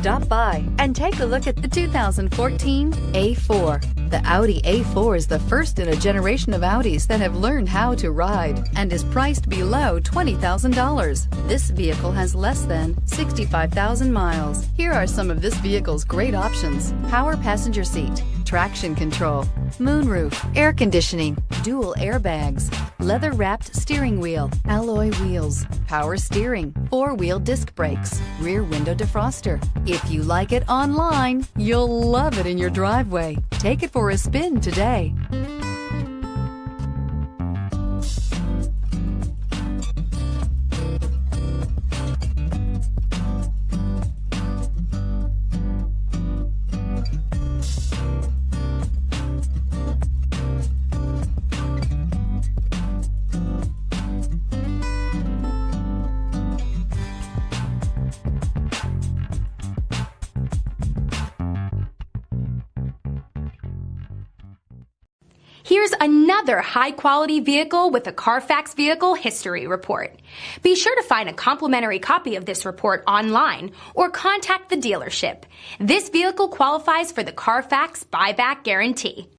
Stop by and take a look at the 2014 A4. The Audi A4 is the first in a generation of Audis that have learned how to ride and is priced below $20,000. This vehicle has less than 65,000 miles. Here are some of this vehicle's great options: power passenger seat, traction control, moonroof, air conditioning, dual airbags, leather-wrapped steering wheel, alloy wheels, power steering, four-wheel disc brakes, rear window defroster. If you like it online, you'll love it in your driveway. Take it for a spin today. Here's another high-quality vehicle with a Carfax Vehicle History Report. Be sure to find a complimentary copy of this report online or contact the dealership. This vehicle qualifies for the Carfax Buyback Guarantee.